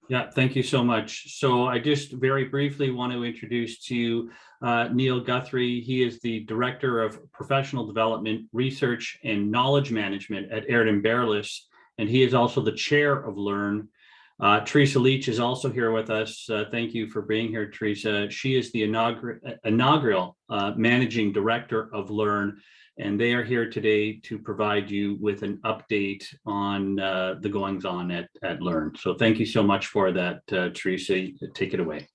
Yeah, thank you so much. So I just very briefly want to introduce to you Neil Guthrie. He is the Director of Professional Development, Research, and Knowledge Management at Wynperle, and he is also the Chair of LiRN. Theresa Leitch is also here with us. Thank you for being here, Theresa. She is the inaugural Managing Director of LiRN, and they are here today to provide you with an update on the goings on at LiRN. So thank you so much for that, Theresa. Take it away.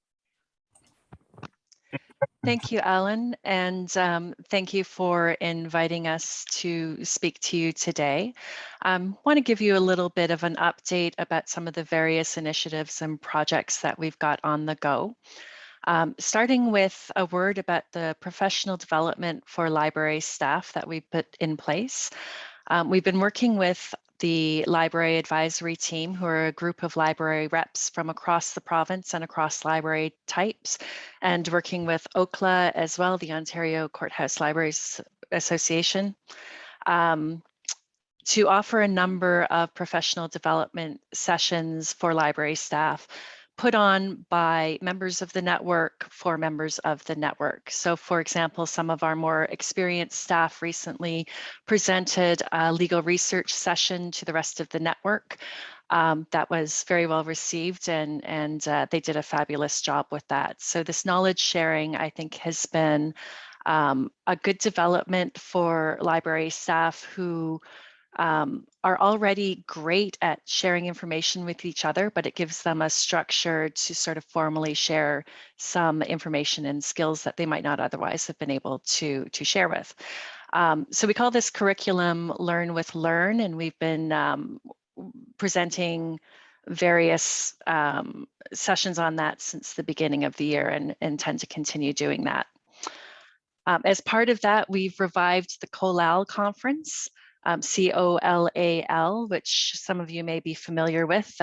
Thank you, Alan, and thank you for inviting us to speak to you today. I want to give you a little bit of an update about some of the various initiatives and projects that we've got on the go. Starting with a word about the professional development for library staff that we put in place. We've been working with the library advisory team, who are a group of library reps from across the province and across library types, and working with OCLA as well, the Ontario Courthouse Libraries Association, to offer a number of professional development sessions for library staff put on by members of the network for members of the network. So for example, some of our more experienced staff recently presented a legal research session to the rest of the network. That was very well received, and they did a fabulous job with that. So this knowledge sharing, I think, has been a good development for library staff who are already great at sharing information with each other, but it gives them a structure to sort of formally share some information and skills that they might not otherwise have been able to share with. So we call this curriculum Learn with LiRN, and we've been presenting various sessions on that since the beginning of the year, and intend to continue doing that. As part of that, we've revived the COLAL conference. COLAL, which some of you may be familiar with.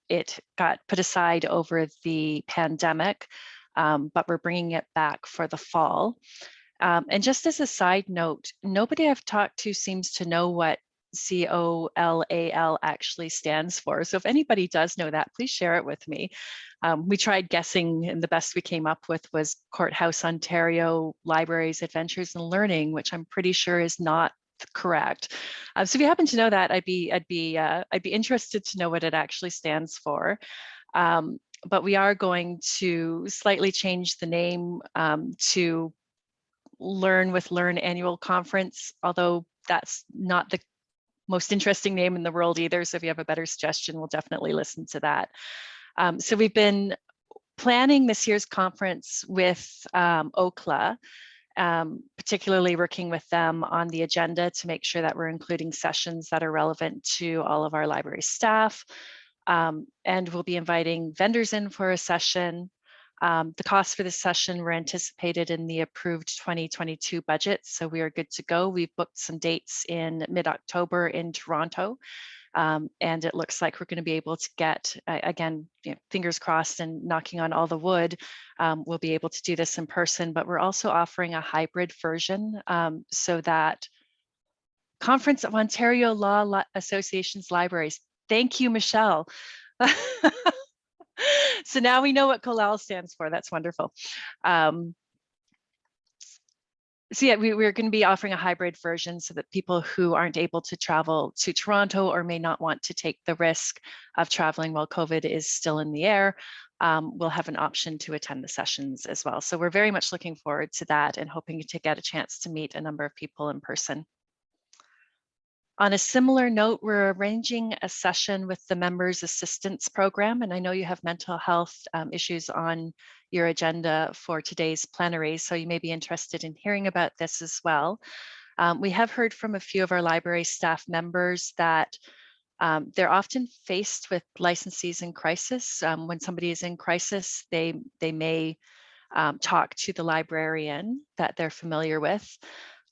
It got put aside over the pandemic, but we're bringing it back for the fall. And just as a side note, nobody I've talked to seems to know what COLAL actually stands for. So if anybody does know that, please share it with me. We tried guessing, and the best we came up with was Courthouse Ontario Libraries, Adventures and Learning, which I'm pretty sure is not correct. So if you happen to know that, I'd be interested to know what it actually stands for. But we are going to slightly change the name to Learn with LiRN Annual Conference, although that's not the most interesting name in the world either. So if you have a better suggestion, we'll definitely listen to that. So we've been planning this year's conference with OCLA, particularly working with them on the agenda to make sure that we're including sessions that are relevant to all of our library staff. And we'll be inviting vendors in for a session. The costs for this session were anticipated in the approved 2022 budget, so we are good to go. We've booked some dates in mid-October in Toronto. And it looks like we're going to be able to get, again, fingers crossed and knocking on all the wood, we'll be able to do this in person, but we're also offering a hybrid version so that Conference of Ontario Law Association's Libraries. Thank you, Michelle. So now we know what COLAL stands for. That's wonderful. So yeah, we're going to be offering a hybrid version so that people who aren't able to travel to Toronto or may not want to take the risk of traveling while COVID is still in the air will have an option to attend the sessions as well. So we're very much looking forward to that and hoping to get a chance to meet a number of people in person. On a similar note, we're arranging a session with the Members Assistance Program, and I know you have mental health issues on your agenda for today's plenary, so you may be interested in hearing about this as well. We have heard from a few of our library staff members that they're often faced with licensees in crisis. When somebody is in crisis, they may talk to the librarian that they're familiar with.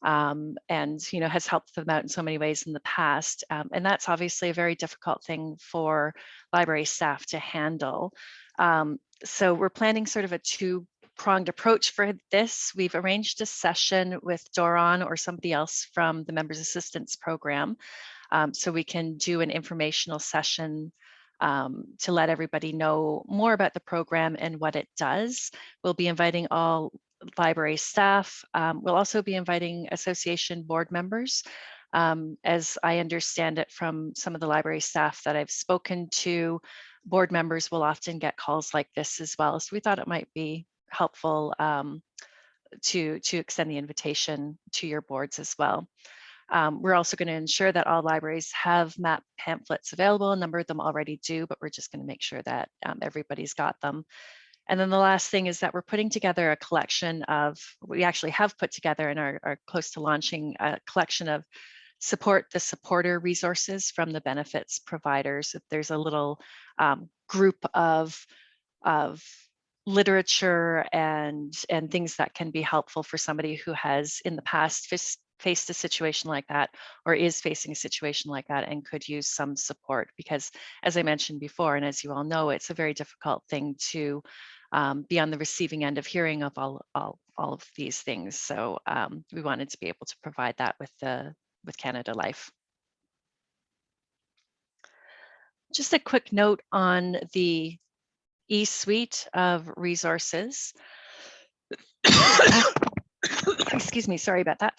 And has helped them out in so many ways in the past. And that's obviously a very difficult thing for library staff to handle. So we're planning sort of a two-pronged approach for this. We've arranged a session with Doron or somebody else from the Members Assistance Program, so we can do an informational session to let everybody know more about the program and what it does. We'll be inviting all library staff. We'll also be inviting association board members. As I understand it from some of the library staff that I've spoken to, board members will often get calls like this as well. So we thought it might be helpful to extend the invitation to your boards as well. We're also going to ensure that all libraries have map pamphlets available. A number of them already do, but we're just going to make sure that everybody's got them. And then the last thing is that we're putting together a collection of, we actually have put together and are close to launching a collection of support the supporter resources from the benefits providers. If there's a little group of literature and things that can be helpful for somebody who has in the past faced a situation like that, or is facing a situation like that and could use some support, because as I mentioned before, and as you all know, it's a very difficult thing to be on the receiving end of hearing of all of these things. So we wanted to be able to provide that with Canada Life. Just a quick note on the esuite of resources. Excuse me, sorry about that.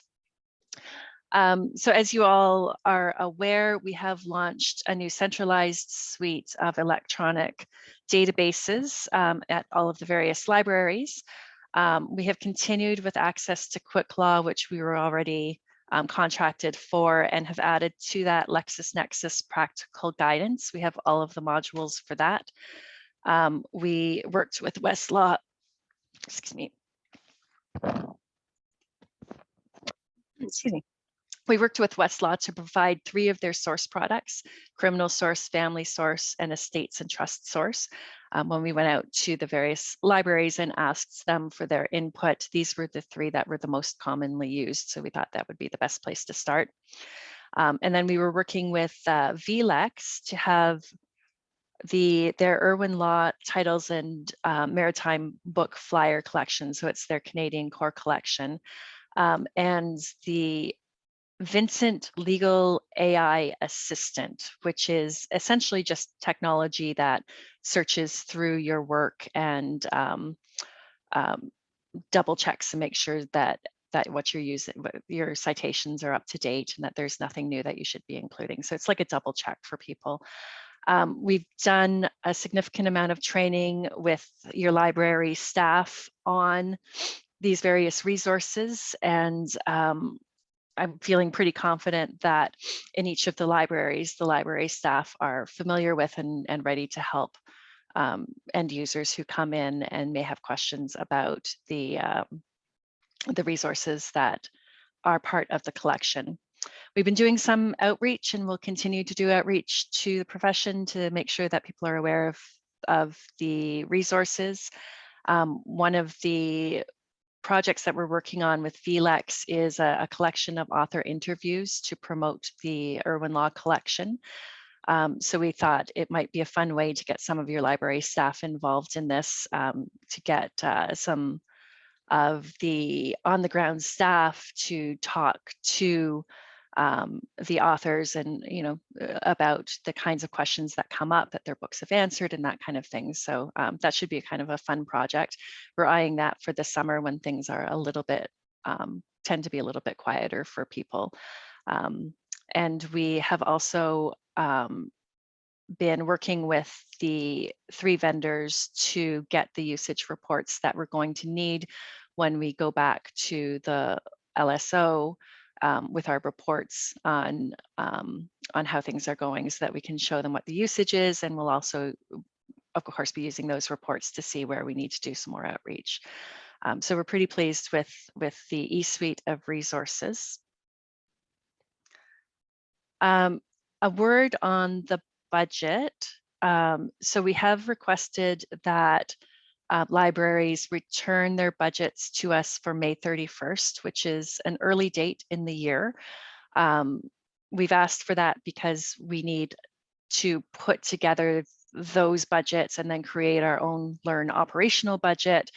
So as you all are aware, we have launched a new centralized suite of electronic databases at all of the various libraries. We have continued with access to Quick Law, which we were already contracted for, and have added to that LexisNexis practical guidance. We have all of the modules for that. We worked with Westlaw, excuse me. Excuse me. We worked with Westlaw to provide 3 of their source products: criminal source, family source, and estates and trust source. When we went out to the various libraries and asked them for their input, these were the 3 that were the most commonly used. So we thought that would be the best place to start. And then we were working with VLEX to have their Irwin Law titles and maritime book flyer collection. So it's their Canadian core collection. And the Vincent Legal AI Assistant, which is essentially just technology that searches through your work and double checks to make sure that what you're using, your citations are up to date and that there's nothing new that you should be including. So it's like a double check for people. We've done a significant amount of training with your library staff on these various resources, and I'm feeling pretty confident that in each of the libraries, the library staff are familiar with and ready to help end users who come in and may have questions about the resources that are part of the collection. We've been doing some outreach and we'll continue to do outreach to the profession to make sure that people are aware of the resources. One of the projects that we're working on with VLEX is a collection of author interviews to promote the Irwin Law collection. So we thought it might be a fun way to get some of your library staff involved in this, to get some of the on-the-ground staff to talk to the authors and, about the kinds of questions that come up that their books have answered and that kind of thing. So that should be kind of a fun project. We're eyeing that for the summer when things are a little bit, tend to be a little bit quieter for people. And we have also been working with the 3 vendors to get the usage reports that we're going to need when we go back to the LSO with our reports on how things are going, so that we can show them what the usage is, and we'll also, of course, be using those reports to see where we need to do some more outreach. So we're pretty pleased with the eSuite of resources. A word on the budget. So we have requested that libraries return their budgets to us for May 31st, which is an early date in the year. We've asked for that because we need to put together those budgets and then create our own LiRN operational budget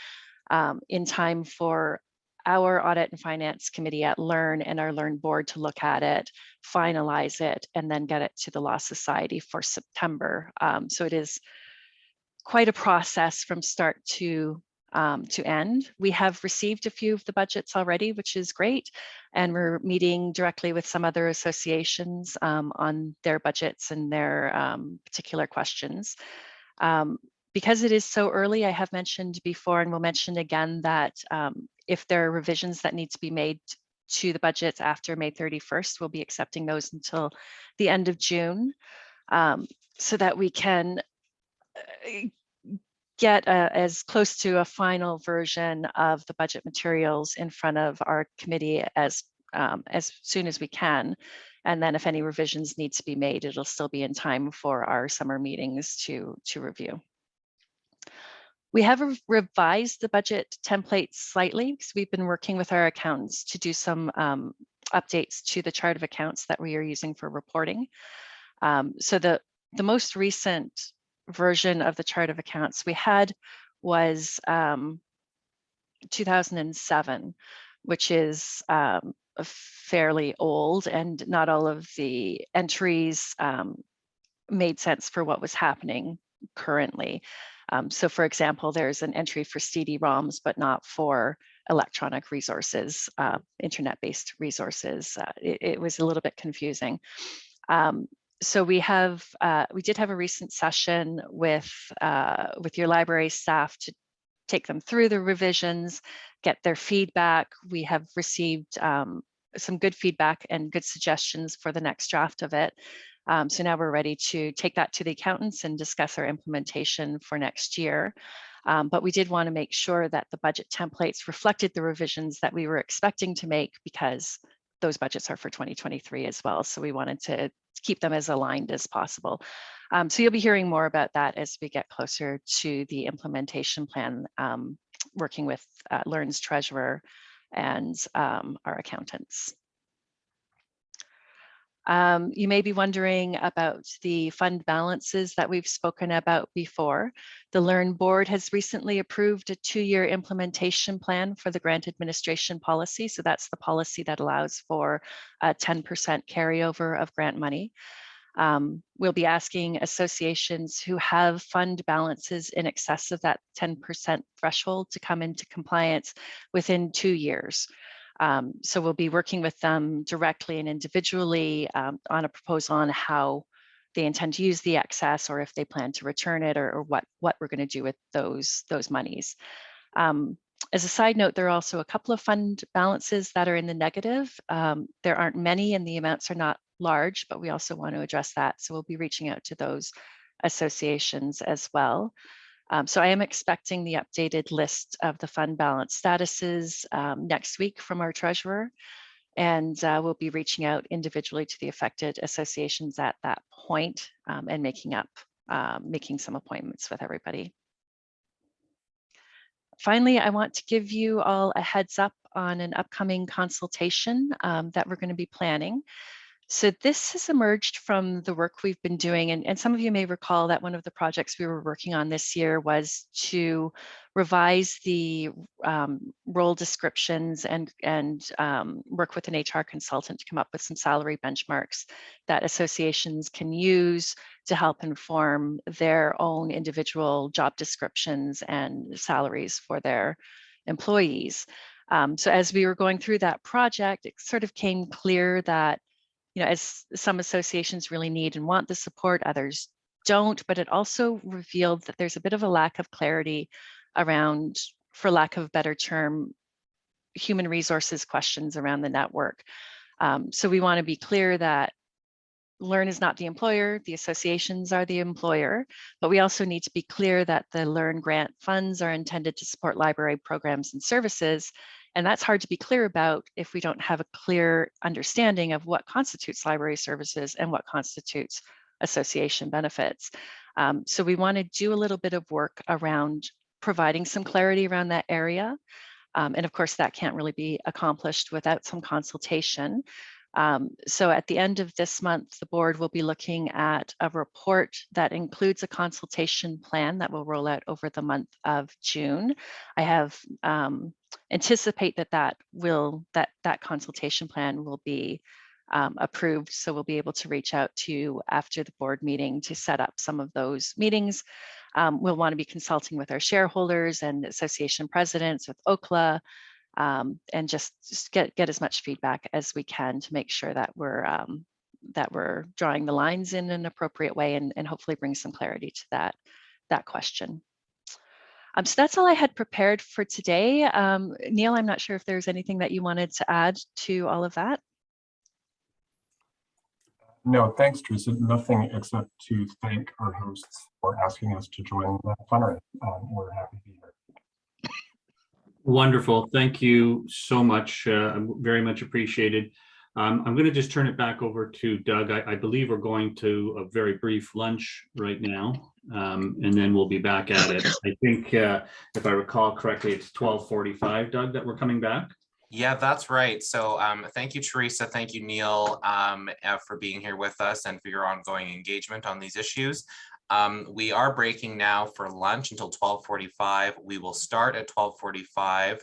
in time for our audit and finance committee at LiRN and our LiRN board to look at it, finalize it, and then get it to the Law Society for September. So it is quite a process from start to end. We have received a few of the budgets already, which is great. And we're meeting directly with some other associations on their budgets and their particular questions. Because it is so early, I have mentioned before, and we'll mention again that if there are revisions that need to be made to the budgets after May 31st, we'll be accepting those until the end of June, so that we can get as close to a final version of the budget materials in front of our committee as soon as we can. And then if any revisions need to be made, it'll still be in time for our summer meetings to review. We have revised the budget template slightly because we've been working with our accountants to do some updates to the chart of accounts that we are using for reporting. So the most recent version of the chart of accounts we had was 2007, which is fairly old, and not all of the entries made sense for what was happening currently. So for example, there's an entry for CD-ROMs, but not for electronic resources, internet-based resources. It was a little bit confusing. So we did have a recent session with your library staff to take them through the revisions, get their feedback. We have received some good feedback and good suggestions for the next draft of it. So now we're ready to take that to the accountants and discuss our implementation for next year. But we did want to make sure that the budget templates reflected the revisions that we were expecting to make, because those budgets are for 2023 as well. So we wanted to keep them as aligned as possible. So you'll be hearing more about that as we get closer to the implementation plan, working with LiRN's treasurer and our accountants. You may be wondering about the fund balances that we've spoken about before. The LiRN board has recently approved a 2-year implementation plan for the grant administration policy. So that's the policy that allows for a 10% carryover of grant money. We'll be asking associations who have fund balances in excess of that 10% threshold to come into compliance within 2 years. So we'll be working with them directly and individually on a proposal on how they intend to use the excess, or if they plan to return it, or what we're going to do with those monies. As a side note, there are also a couple of fund balances that are in the negative. There aren't many and the amounts are not large, but we also want to address that. So we'll be reaching out to those associations as well. So I am expecting the updated list of the fund balance statuses next week from our treasurer, and we'll be reaching out individually to the affected associations at that point and making some appointments with everybody. Finally, I want to give you all a heads up on an upcoming consultation that we're going to be planning. So this has emerged from the work we've been doing, and some of you may recall that one of the projects we were working on this year was to revise the role descriptions and work with an HR consultant to come up with some salary benchmarks that associations can use to help inform their own individual job descriptions and salaries for their employees. So as we were going through that project, it sort of came clear that, you know, as some associations really need and want the support, others don't, but it also revealed that there's a bit of a lack of clarity around, for lack of a better term, human resources questions around the network. So we want to be clear that LiRN is not the employer, the associations are the employer, but we also need to be clear that the LiRN grant funds are intended to support library programs and services. And that's hard to be clear about if we don't have a clear understanding of what constitutes library services and what constitutes association benefits. So we want to do a little bit of work around providing some clarity around that area. And of course, that can't really be accomplished without some consultation. So at the end of this month, the board will be looking at a report that includes a consultation plan that will roll out over the month of June. I have anticipate that consultation plan will be approved. So we'll be able to reach out to after the board meeting to set up some of those meetings. We'll want to be consulting with our shareholders and association presidents, with OCLA, and just get as much feedback as we can to make sure that we're drawing the lines in an appropriate way, and hopefully bring some clarity to that question. So that's all I had prepared for today. Neil, I'm not sure if there's anything that you wanted to add to all of that. No, thanks, Theresa. Nothing except to thank our hosts for asking us to join the PLENRAY. We're happy to be here. Wonderful. Thank you so much. Very much appreciated. I'm going to just turn it back over to Doug. I believe we're going to a very brief lunch right now, and then we'll be back at it. I think, if I recall correctly, it's 12:45, Doug, that we're coming back. Yeah, that's right. So thank you, Theresa. Thank you, Neil, for being here with us and for your ongoing engagement on these issues. We are breaking now for lunch until 12:45. We will start at 12:45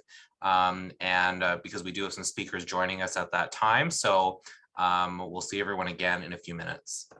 because we do have some speakers joining us at that time. So we'll see everyone again in a few minutes.